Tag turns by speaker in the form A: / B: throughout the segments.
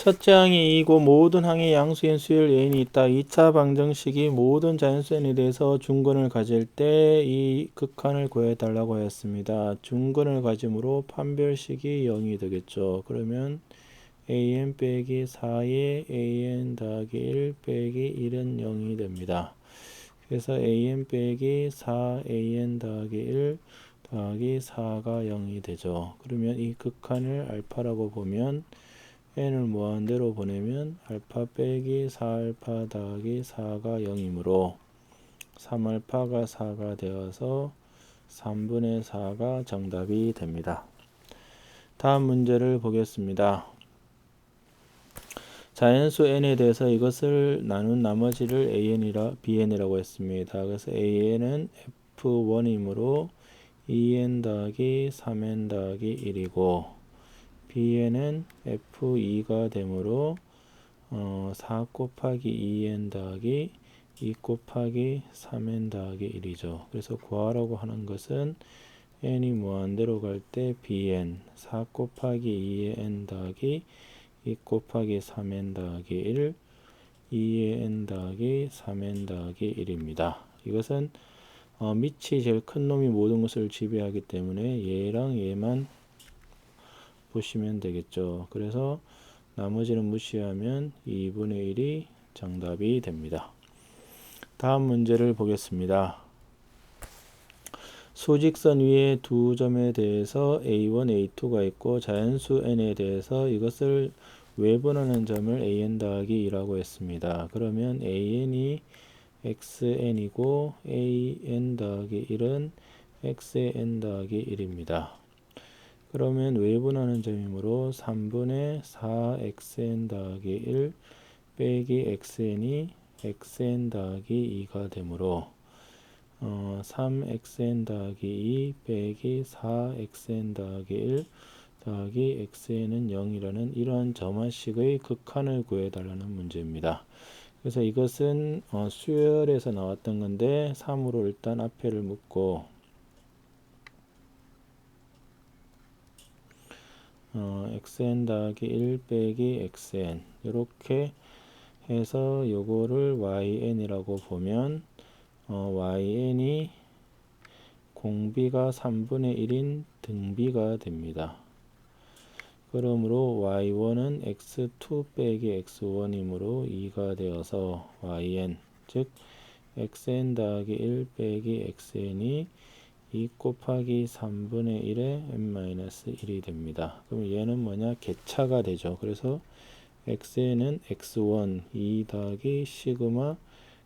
A: 첫째 항이 2고 모든 항의 양수인 수열 n이 있다. 2차 방정식이 모든 자연수 n에 대해서 중근을 가질 때 이 극한을 구해달라고 하였습니다. 중근을 가짐으로 판별식이 0이 되겠죠. 그러면 an 빼기 4의 an 더하기 1 빼기 1은 0이 됩니다. 그래서 an 빼기 4 an 더하기 1 더하기 4가 0이 되죠. 그러면 이 극한을 알파라고 보면 n을 무한대로 보내면 알파 빼기 4알파 더하기 4가 0이므로 3알파가 4가 되어서 3분의 4가 정답이 됩니다. 다음 문제를 보겠습니다. 자연수 n에 대해서 이것을 나눈 나머지를 bn이라고 했습니다. 그래서 an은 f1이므로 2n 더하기 3n 더하기 1이고 bn은 f2가 되므로 4 곱하기 2n 더하기 2 곱하기 3n 더하기 1이죠. 그래서 구하라고 하는 것은 n이 무한대로 갈 때 bn 4 곱하기 2n 더하기 2 곱하기 3n 더하기 1 2n 더하기 3n 더하기 1입니다. 이것은 밑이 제일 큰 놈이 모든 것을 지배하기 때문에 얘랑 얘만 보시면 되겠죠. 그래서 나머지는 무시하면 2분의 1이 정답이 됩니다. 다음 문제를 보겠습니다. 수직선 위에 두 점에 대해서 A1, A2가 있고 자연수 n에 대해서 이것을 외분하는 점을 an 더하기 2라고 했습니다. 그러면 an이 xn이고 an 더하기 1은 xn 더하기 1입니다. 그러면 외분하는 점이므로 3분의 4xn 더하기 1 빼기 xn이 xn 더하기 2가 되므로 3xn 더하기 2 빼기 4xn 더하기 1 더하기 xn은 0이라는 이러한 점화식의 극한을 구해달라는 문제입니다. 그래서 이것은 수열에서 나왔던 건데 3으로 일단 앞에를 묶고 xn 더하기 1 빼기 xn 이렇게 해서 요거를 yn이라고 보면 yn이 공비가 3분의 1인 등비가 됩니다. 그러므로 y1은 x2 빼기 x1이므로 2가 되어서 yn 즉 xn 더하기 1 빼기 xn이 2 곱하기 3분의 1에 n-1이 됩니다. 그럼 얘는 뭐냐? 객차가 되죠. 그래서 xn은 x1 2 더하기 시그마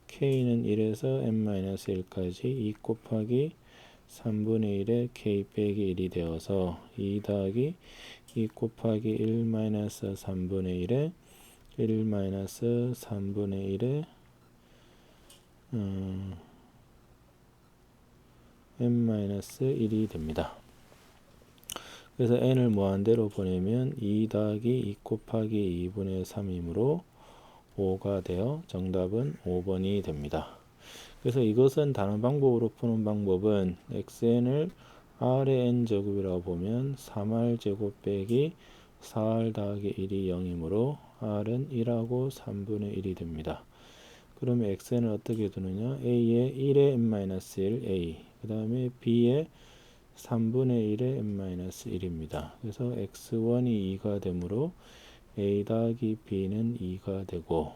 A: k는 1에서 n-1까지 2 곱하기 3분의 1에 k 빼기 1이 되어서 2 더하기 2 곱하기 1 마이너스 3분의 1에 1 마이너스 3분의 1에 n-1이 됩니다. 그래서 n을 무한대로 보내면 2 더하기 2 곱하기 2분의 3이므로 5가 되어 정답은 5번이 됩니다. 그래서 이것은 다른 방법으로 푸는 방법은 xn을 r의 n제곱이라고 보면 3r제곱 빼기 4r 더하기 1이 0이므로 r은 1하고 3분의 1이 됩니다. 그러면 xn을 어떻게 두느냐? a의 1의 n-1 a 그 다음에 b의 3분의 1의 n-1입니다. 그래서 x1이 2가 되므로 a 더하기 b는 2가 되고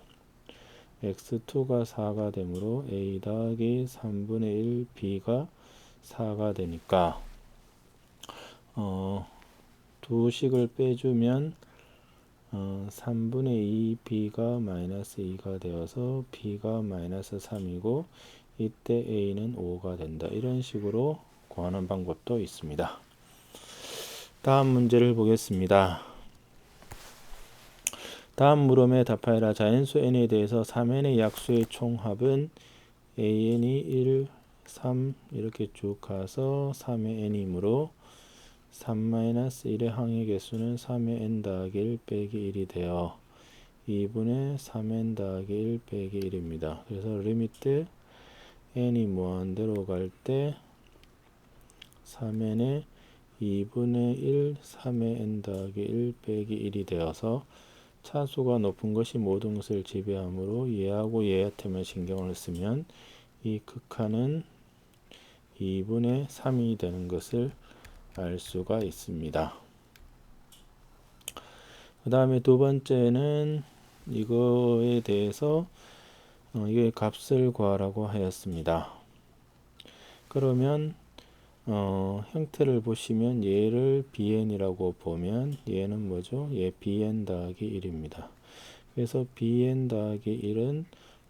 A: x2가 4가 되므로 a 더하기 3분의 1 b가 4가 되니까 두 식을 빼주면 3분의 2 b가 마이너스 2가 되어서 b가 마이너스 3이고 이때 a는 5가 된다. 이런 식으로 구하는 방법도 있습니다. 다음 문제를 보겠습니다. 다음 물음에 답하여라. 자연수 n에 대해서 3n의 약수의 총합은 an이 1, 3 이렇게 쭉 가서 3의 n이므로 3-1의 항의 개수는 3의 n 더하기 1 빼기 1이 되어 2분의 3n 더하기 1 빼기 1입니다. 그래서 리미트 n이 무한대로 갈 때 3n에 2분의 1 3의 n 더하기 1 빼기 1이 되어서 차수가 높은 것이 모든 것을 지배하므로 얘하고 얘한테만 신경을 쓰면 이 극한은 2분의 3이 되는 것을 알 수가 있습니다. 그 다음에 두 번째는 이거에 대해서 이게 값을 구하라고 하였습니다. 그러면 형태를 보시면 얘를 bn이라고 보면 얘는 뭐죠? 얘 bn 더하기 1입니다. 그래서 bn 더하기 1은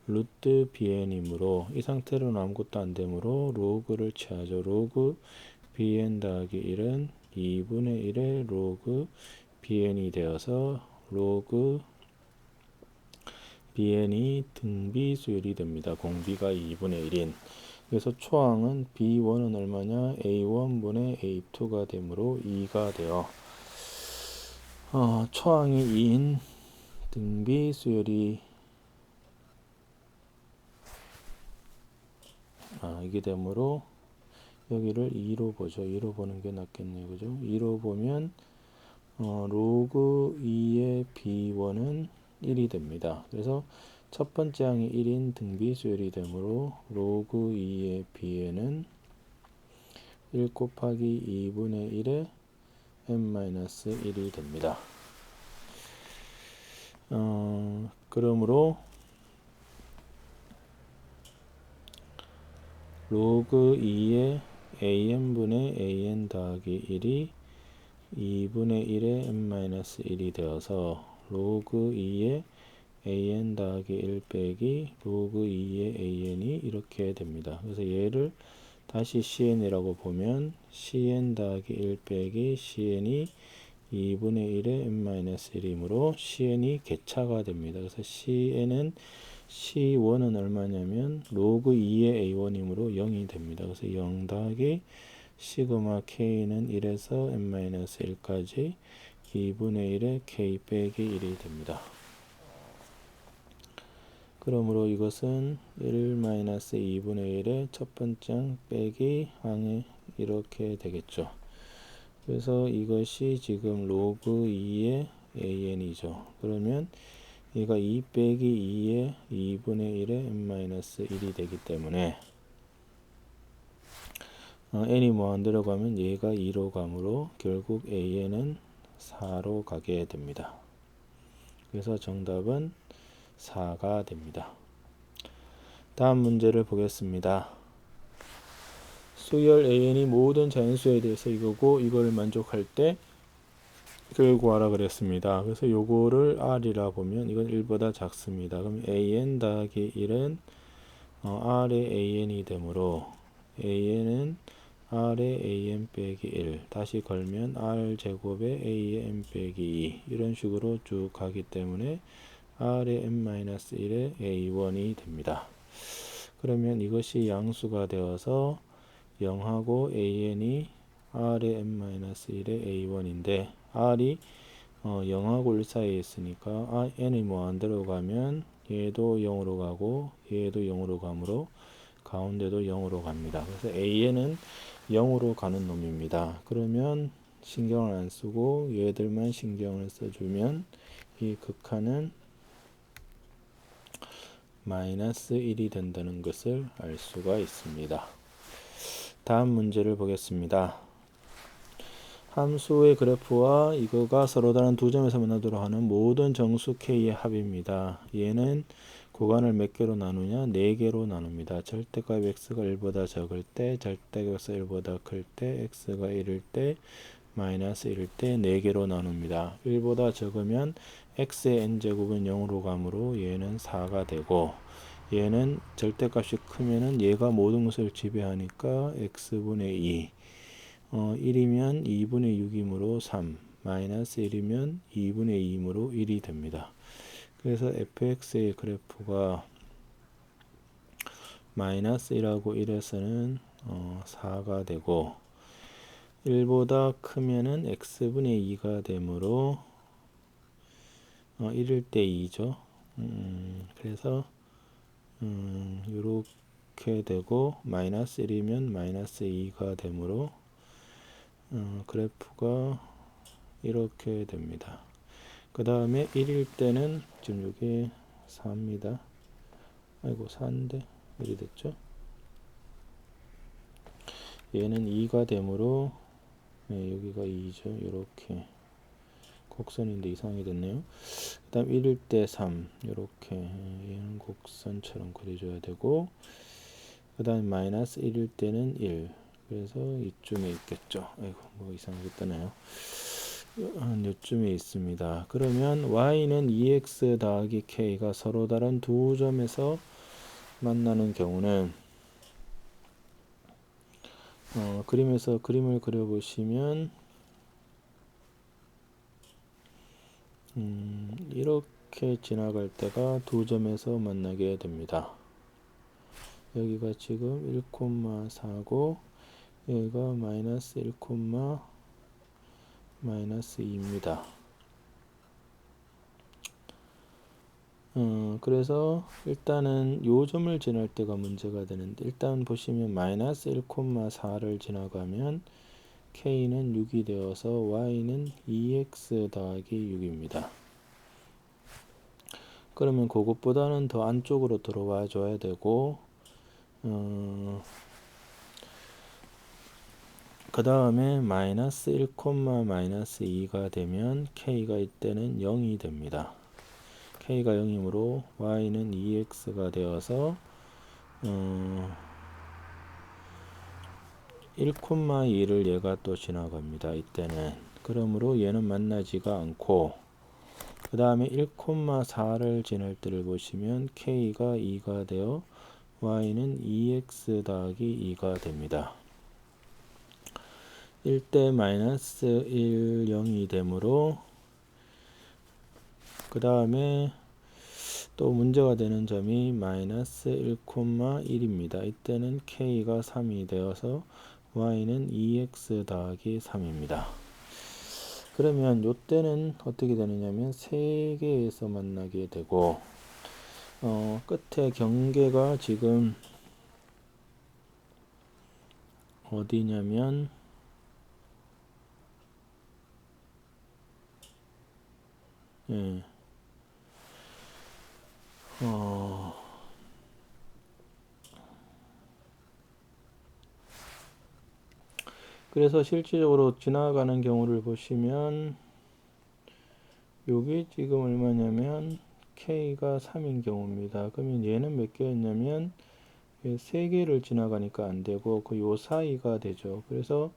A: 루트 bn이므로 이 상태로는 아무것도 안 되므로 로그를 취하죠. 로그 bn 더하기 1은 2분의 1의 로그 bn이 되어서 로그 bn이 등비 수열이 됩니다. 공비가 2분의 1인. 그래서 초항은 b1은 얼마냐? a1분의 a2가 되므로 2가 되어 초항이 2인 등비 수열이 이게 되므로 여기를 2로 보죠. 2로 보는 게 낫겠네요. 그죠? 2로 보면 로그 2의 b1은 1이 됩니다. 그래서 첫 번째 항이 1인 등비 수열이 되므로 로그 2의 bn은 1 곱하기 2분의 1의 n-1이 됩니다. 그러므로 로그 2의 an분의 an 더하기 1이 2분의 1의 n-1이 되어서 로그 2의 an 더하기 1 빼기 로그 2의 an이 이렇게 됩니다. 그래서 얘를 다시 cn이라고 보면 cn 더하기 1 빼기 cn이 2분의 1의 n-1이므로 cn이 개차가 됩니다. 그래서 cn은 c1은 얼마냐면 로그 2의 a1이므로 0이 됩니다. 그래서 0 더하기 시그마 k는 1에서 n-1까지 2분의 1의 k 빼기 1이 됩니다. 그러므로 이것은 1-2분의 1의 첫 번째 항 빼기 항이 이렇게 되겠죠. 그래서 이것이 지금 로그 2의 an이죠. 그러면 얘가 2 빼기 2의 2분의 1의 n-1이 되기 때문에 n이 무한대로 가면 얘가 2로 가므로 결국 an은 4로 가게 됩니다. 그래서 정답은 4가 됩니다. 다음 문제를 보겠습니다. 수열 an이 모든 자연수에 대해서 이거고 이걸 만족할 때 이걸 구하라 그랬습니다. 그래서 요거를 r이라 보면 이건 1보다 작습니다. 그럼 an 더하기 1은 r의 an이 되므로 an은 r의 an 빼기 1 다시 걸면 r 제곱의 a의 n 빼기 2 이런 식으로 쭉 가기 때문에 r의 n-1의 a1이 됩니다. 그러면 이것이 양수가 되어서 0하고 an이 r의 n-1의 a1인데 r이 0하고 1 사이에 있으니까 n이 무한대로 가면 얘도 0으로 가고 얘도 0으로 가므로 가운데도 0으로 갑니다. 그래서 an은 0으로 가는 놈입니다. 그러면 신경을 안 쓰고 얘들만 신경을 써주면 이 극한은 마이너스 1이 된다는 것을 알 수가 있습니다. 다음 문제를 보겠습니다. 함수의 그래프와 이거가 서로 다른 두 점에서 만나도록 하는 모든 정수 k의 합입니다. 얘는 구간을 몇 개로 나누냐? 4개로 나눕니다. 절대값 x가 1보다 적을 때, 절대값 x가 1보다 클 때, x가 1일 때, 마이너스 1일 때 4개로 나눕니다. 1보다 적으면 x의 n제곱은 0으로 가므로 얘는 4가 되고 얘는 절대값이 크면은 얘가 모든 것을 지배하니까 x분의 2 1이면 2분의 6이므로 3 마이너스 1이면 2분의 2이므로 1이 됩니다. 그래서 fx의 그래프가 마이너스 1하고 1에서는 4가 되고 1보다 크면은 x분의 2가 되므로 1일 때 2죠. 그래서 이렇게 되고 마이너스 1이면 마이너스 2가 되므로 그래프가 이렇게 됩니다. 그 다음에 1일 때는 지금 여기 4입니다. 아이고 4인데 1이 됐죠. 얘는 2가 되므로 여기가 2죠. 이렇게 곡선인데 이상하게 됐네요. 그 다음 1일 때 3 이렇게 얘는 곡선처럼 그려줘야 되고, 그 다음 마이너스 1일 때는 1, 그래서 이쯤에 있겠죠. 아이고 뭐 이상하게 뜨네요. 이쯤에 있습니다. 그러면 y는 2x 더하기 k가 서로 다른 두 점에서 만나는 경우는 그림에서 그림을 그려보시면 이렇게 지나갈 때가 두 점에서 만나게 됩니다. 여기가 지금 1,4고 여기가 마이너스 1, 마이너스 2입니다. 그래서 일단은 요 점을 지날 때가 문제가 되는데, 일단 보시면 마이너스 1,4를 지나가면 k는 6이 되어서 y는 2x 더하기 6입니다. 그러면 그것보다는 더 안쪽으로 들어와 줘야 되고, 그 다음에 마이너스 1, 마이너스 2가 되면 k가 이때는 0이 됩니다. k가 0이므로 y는 2x가 되어서 1,2를 얘가 또 지나갑니다. 이때는. 그러므로 얘는 만나지가 않고, 그 다음에 1,4를 지날 때를 보시면 k가 2가 되어 y는 2x 더하기 2가 됩니다. 1대 마이너스 1, 0이 되므로, 그 다음에 또 문제가 되는 점이 마이너스 1,1입니다. 이때는 k가 3이 되어서 y는 2x 더하기 3입니다. 그러면 이때는 어떻게 되느냐면 3개에서 만나게 되고, 끝에 경계가 지금 어디냐면 그래서 실질적으로 지나가는 경우를 보시면 여기 지금 얼마냐면 k가 3인 경우입니다. 그러면 얘는 몇 개였냐면 3개를 지나가니까 안 되고 그 요 사이가 되죠. 그래서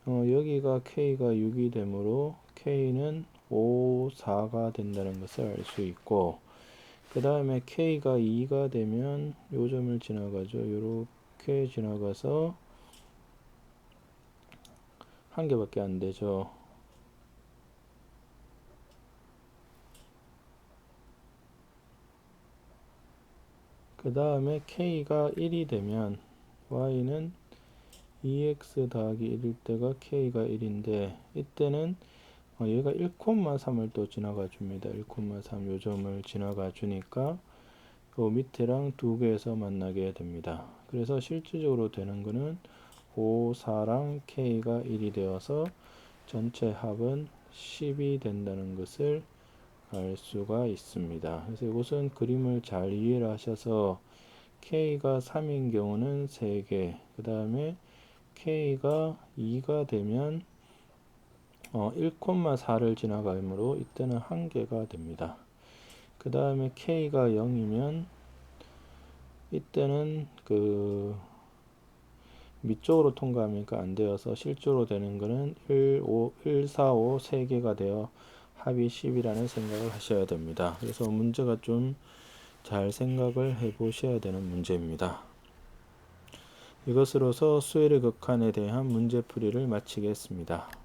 A: 여기가 k가 6이 되므로 k는 5, 4가 된다는 것을 알 수 있고, 그 다음에 k가 2가 되면 요 점을 지나가죠. 요렇게 지나가서 한 개밖에 안 되죠. 그 다음에 k가 1이 되면 y는 2x 더하기 1일 때가 k가 1인데, 이때는 얘가 1,3을 또 지나가 줍니다. 1,3 요 점을 지나가 주니까 요 밑에랑 두 개에서 만나게 됩니다. 그래서 실질적으로 되는 거는 5, 4랑 k가 1이 되어서 전체 합은 10이 된다는 것을 알 수가 있습니다. 그래서 이것은 그림을 잘 이해를 하셔서 k가 3인 경우는 3개, 그 다음에 k가 2가 되면 1,4를 지나가므로 이때는 1개가 됩니다. 그 다음에 k가 0이면 이때는 그 밑쪽으로 통과하니까 안 되어서 실제로 되는 거는 1, 4, 5 3개가 되어 합이 10이라는 생각을 하셔야 됩니다. 그래서 문제가 좀 잘 생각을 해 보셔야 되는 문제입니다. 이것으로서 수열의 극한에 대한 문제풀이를 마치겠습니다.